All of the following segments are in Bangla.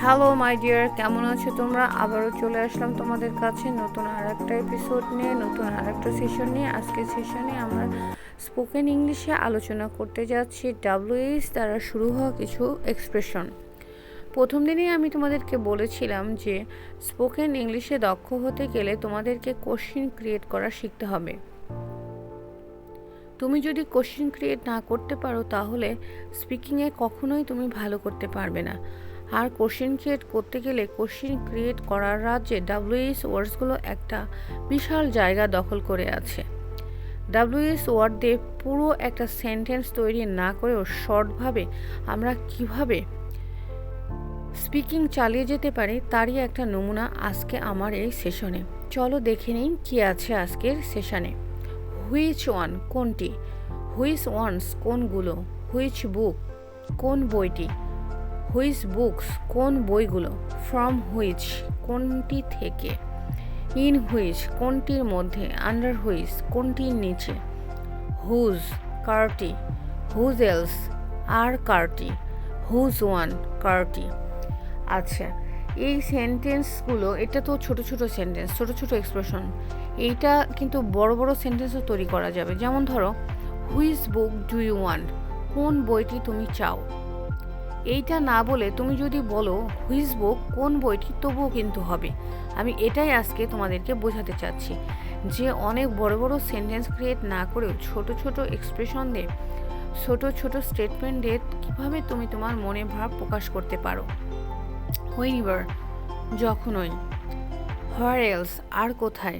হ্যালো মাই ডিয়ার, কেমন আছো তোমরা? আবারও চলে আসলাম তোমাদের কাছে নতুন আর একটা এপিসোড নিয়ে, নতুন আর একটা সেশন নিয়ে। আজকের সেশনে আমরা স্পোকেন ইংলিশে আলোচনা করতে যাচ্ছি ডাব্লিউএইচ দ্বারা শুরু হওয়া কিছু এক্সপ্রেশন। প্রথম দিনেই আমি তোমাদেরকে বলেছিলাম যে স্পোকেন ইংলিশে দক্ষ হতে গেলে তোমাদেরকে কোশ্চেন ক্রিয়েট করা শিখতে হবে। তুমি যদি কোশ্চেন ক্রিয়েট না করতে পারো তাহলে স্পিকিংয়ে কখনোই তুমি ভালো করতে পারবে না। আর কোশ্চেন ক্রিয়েট করতে গেলে কোশ্চেন ক্রিয়েট করার রাজ্যে ডাব্লিউএইচ ওয়ার্ডসগুলো একটা বিশাল জায়গা দখল করে আছে। ডাব্লিউএইচ ওয়ার্ড দিয়ে পুরো একটা সেন্টেন্স তৈরি না করেও শর্টভাবে আমরা কিভাবে স্পিকিং চালিয়ে যেতে পারি তারই একটা নমুনা আজকে আমার এই সেশনে। চলো দেখে নিই কী আছে আজকের সেশনে। হুইচ ওয়ান কোনটি, হুইচ ওয়ান্স কোনগুলো, হুইচ বুক কোন বইটি, হুইচ বুকস কোন বইগুলো, ফ্রম হুইচ কোনটি থেকে, ইন হুইচ কোনটির মধ্যে, আন্ডার হুইচ কোনটির নিচে, হুজ কারটি, হুজ এলস আর কারটি, হুজ ওয়ান কারটি। আচ্ছা, এই সেন্টেন্সগুলো, এটা তো ছোট ছোট সেন্টেন্স, ছোট ছোট এক্সপ্রেশন। এইটা কিন্তু বড় বড় সেন্টেন্সও তৈরি করা যাবে। যেমন ধরো, which book do you want, কোন বইটি তুমি চাও। এইটা না বলে তুমি যদি বলো হুইচ বুক কোন বইটি, তবুও কিন্তু হবে। আমি এটাই আজকে তোমাদেরকে বোঝাতে চাচ্ছি যে অনেক বড় বড় সেন্টেন্স ক্রিয়েট না করেও ছোট ছোট এক্সপ্রেশন দিয়ে, ছোট ছোট স্টেটমেন্ট দিয়ে কীভাবে তুমি তোমার মনে ভাব প্রকাশ করতে পারো। হুইনিভার যখনই, হোয়ার এলস আর কোথায়,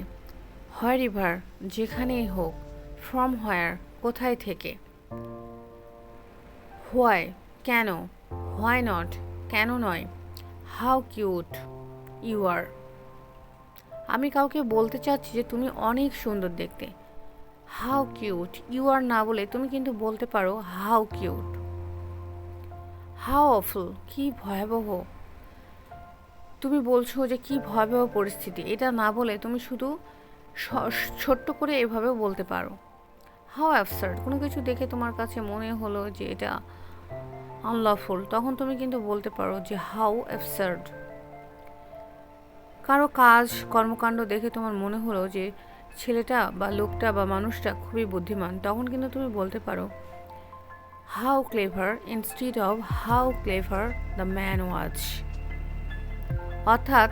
হোয়ার ইভার যেখানেই হোক, ফ্রম হোয়ার কোথায় থেকে, হোয়াই কেন, হোয়াই নট কেন নয়, হাউ কিউট ইউ আর। আমি কাউকে বলতে চাচ্ছি যে তুমি অনেক সুন্দর দেখতে, হাউ কিউট ইউ আর না বলে তুমি কিন্তু বলতে পারো হাউ কিউট। হাউ অফুল কি ভয়াবহ, তুমি বলছো যে কি ভয়াবহ পরিস্থিতি, এটা না বলে তুমি শুধু ছোট্ট করে এভাবেও বলতে পারো। হাউ অ্যাবসার্ড, কোনো কিছু দেখে তোমার কাছে মনে হলো যে এটা আনলফুল, তখন তুমি কিন্তু বলতে পারো যে হাউ অ্যাবসার্ড। কারো কাজ কর্মকাণ্ড দেখে তোমার মনে হলো যে ছেলেটা বা লোকটা বা মানুষটা খুবই বুদ্ধিমান, তখন কিন্তু তুমি বলতে পারো how clever instead of how clever the man was. অর্থাৎ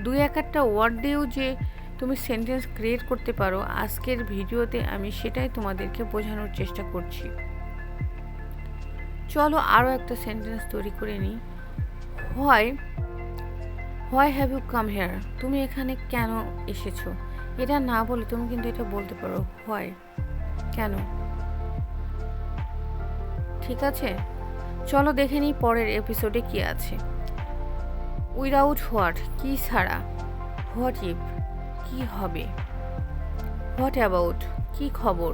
দুই একটা ওয়ার্ড দিয়েও যে তুমি সেন্টেন্স ক্রিয়েট করতে পারো, আজকের ভিডিওতে আমি সেটাই তোমাদেরকে বোঝানোর চেষ্টা করছি। চলো আরও একটা সেন্টেন্স তৈরি করে নিই। Why have you come here, তুমি এখানে কেন এসেছো। এটা না বলে তুমি কিন্তু এটা বলতে পারো হোয়াই কেন। ঠিক আছে, চলো দেখে নিই পরের এপিসোডে কি আছে। উইদাউট হোয়াট কি ছাড়া, হোয়াট ইফ কি হবে, হোয়াট অ্যাবাউট কি খবর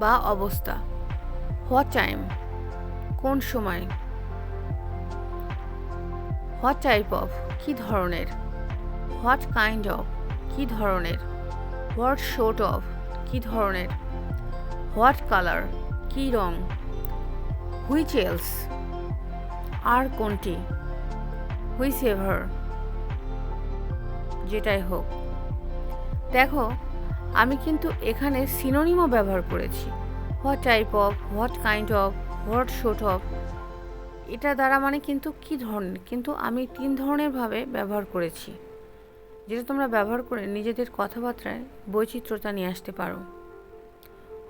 বা অবস্থা, হোয়াট টাইম কোন সময়, হোয়াট টাইপ অফ কি ধরনের, হোয়াট কাইন্ড অফ কি ধরনের, হোয়াট শর্ট অফ কি ধরনের, হোয়াট কালার কি রং, হুইচ এলস আর কোনটি, হুইচ এভার যেটাই হোক। দেখো, আমি কিন্তু এখানে সিনোনিমও ব্যবহার করেছি, what type of, what kind of, what short of. এটা দ্বারা মানে কিন্তু কি ধরনের, কিন্তু আমি 3 ধরনের ভাবে ব্যবহার করেছি, যেটা তোমরা ব্যবহার করে নিজেদের কথাবার্তায় বৈচিত্র্যতা নিয়ে আসতে পারো।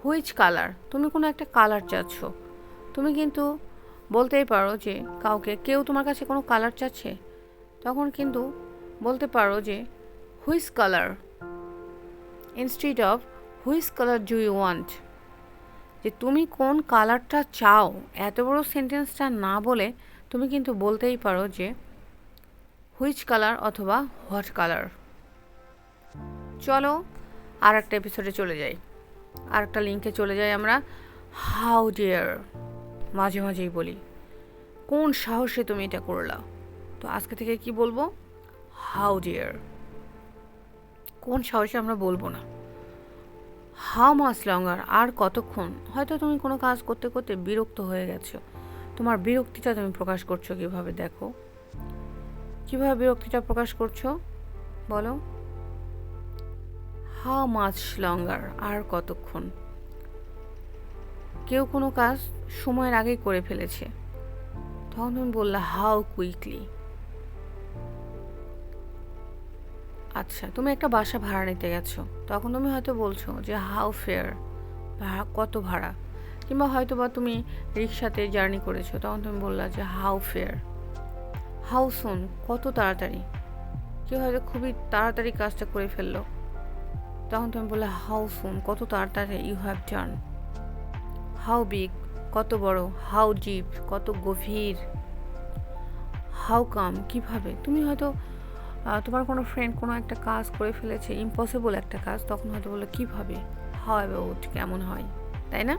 হুইচ কালার, তুমি কোনো একটা কালার চাচ্ছ, তুমি কিন্তু বলতেই পারো যে কেউ তোমার কাছে কোনো কালার চাচ্ছে, তখন কিন্তু বলতে পারো যে which colour instead of which colour do you want, যে তুমি কোন কালারটা চাও। এত বড় সেন্টেন্সটা না বলে তুমি কিন্তু বলতেই পারো যে হুইচ কালার অথবা হোয়াট কালার। চলো আর একটা এপিসোডে চলে যাই, আর একটা লিঙ্কে চলে যাই আমরা। হাউ ডিয়ার মাঝে মাঝেই বলি, কোন সাহসে তুমি এটা করলা। তো আজকে থেকে কি বলবো, হাউ ডিয়ার। কোন সাহসে আমরা বলবো না। হাউ মাচ লঙ্গার আর কতক্ষণ, হয়তো তুমি কোনো কাজ করতে করতে বিরক্ত হয়ে গেছো, তোমার বিরক্তিটা তুমি প্রকাশ করছো কিভাবে, দেখো কিভাবে বিরক্তিটা প্রকাশ করছো বলো। হাউ মাচ লঙ্গার, আর কতক্ষণ। কেউ কোনো কাজ সময়ের আগেই করে ফেলেছে, তখন তুমি বললা হাউ কুইকলি। আচ্ছা, তুমি একটা বাসা ভাড়া নিতে গেছো, তখন তুমি হয়তো বলছো যে হাউ ফেয়ার, কত ভাড়া। কিংবা হয়তো বা তুমি রিক্সাতে জার্নি করেছো, তখন তুমি বললা যে হাউ ফেয়ার। হাউ সুন, কত তাড়াতাড়ি। কেউ হয়তো খুবই তাড়াতাড়ি কাজটা করে ফেললো, তখন তুমি বললে হাউ সুন, কত তাড়াতাড়ি you have done. How big, কত বড়। হাউ ডিপ, কত গভীর। হাউ কাম, কিভাবে। তুমি হয়তো তোমার কোনো ফ্রেন্ড কোনো একটা কাজ করে ফেলেছে, ইম্পসিবল একটা কাজ, তখন হয়তো বললো কিভাবে, হাউ অ্যাবাউট, কেমন হয়, তাই না?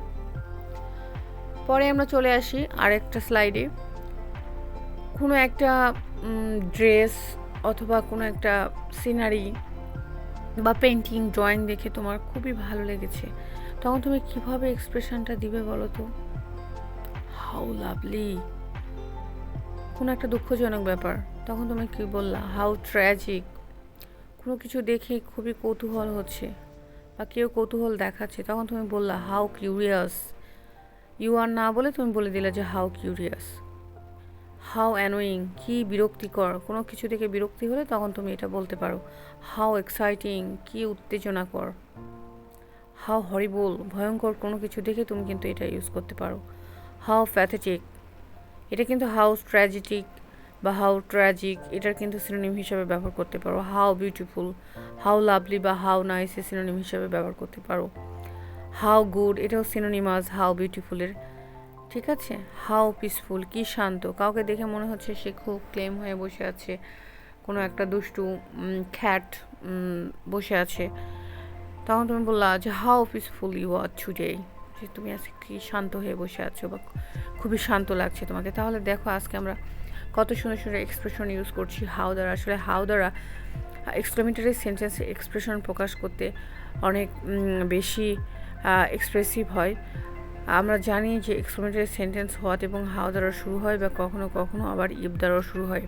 পরে আমরা চলে আসি আরেকটা স্লাইডে। কোনো একটা ড্রেস অথবা কোনো একটা সিনারি বা পেন্টিং, ড্রয়িং দেখে তোমার খুবই ভালো লেগেছে, তখন তুমি কিভাবে এক্সপ্রেশনটা দিবে বলো তো। How lovely. কোনো একটা দুঃখজনক ব্যাপার, তখন তুমি কি বললা, হাউ ট্র্যাজিক। কোনো কিছু দেখে খুবই কৌতূহল হচ্ছে বা কেউ কৌতূহল দেখাচ্ছে, তখন তুমি বললা হাউ কিউরিয়াস। ইউ আর না বলে তুমি বলে দিলে যে হাউ কিউরিয়াস। হাউ অ্যানোয়িং, কি বিরক্তিকর। কোনো কিছু থেকে বিরক্তি হলে তখন তুমি এটা বলতে পারো। হাউ এক্সাইটিং, কি উত্তেজনাকর। হাউ হরিবল, ভয়ঙ্কর কোনো কিছু দেখে তুমি কিন্তু এটা ইউজ করতে পারো। হাউ প্যাথেটিক, এটা কিন্তু হাউ ট্র্যাজেটিক বা হাউ ট্র্যাজিক, এটার কিন্তু সিনোনিম হিসাবে ব্যবহার করতে পারো। হাউ বিউটিফুল, হাউ লাভলি বা হাউ নাইস এর সিনোনিম হিসাবে ব্যবহার করতে পারো। হাউ গুড, এটাও সিনোনিমাস হাউ বিউটিফুলের, ঠিক আছে। হাউ পিসফুল, কি শান্ত। কাউকে দেখে মনে হচ্ছে সে খুব ক্লেম হয়ে বসে আছে, কোনো একটা দুষ্টু খ্যাট বসে আছে, তখন তুমি বললা যে how peaceful you are today, যে তুমি আজকে কি শান্ত হয়ে বসে আছো বা খুবই শান্ত লাগছে তোমাকে। তাহলে দেখো আজকে আমরা কত সুন্দর সুন্দর এক্সপ্রেশন ইউজ করছি হাউ দ্বারা। আসলে হাউ দ্বারা এক্সক্লেমেটরি সেন্টেন্সে এক্সপ্রেশন প্রকাশ করতে অনেক বেশি এক্সপ্রেসিভ হয়। আমরা জানি যে এক্সক্লেমেটরি সেন্টেন্স হোয়াট এবং হাউ দ্বারা শুরু হয় বা কখনো কখনো আবার ইফ দ্বারাও শুরু হয়।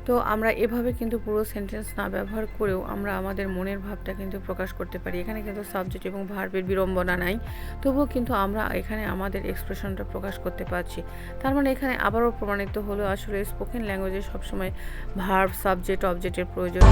তো আমরা এভাবে কিন্তু পুরো সেন্টেন্স না ব্যবহার করেও আমরা আমাদের মনের ভাবটা কিন্তু প্রকাশ করতে পারি। এখানে কিন্তু সাবজেক্ট এবং ভার্বের বিড়ম্বনা নাই, তবুও কিন্তু আমরা এখানে আমাদের এক্সপ্রেশনটা প্রকাশ করতে পারছি। তার মানে এখানে আবারও প্রমাণিত হলো আসলে স্পোকেন ল্যাঙ্গুয়েজে সবসময় ভার্ব, সাবজেক্ট, অবজেক্টের প্রয়োজন।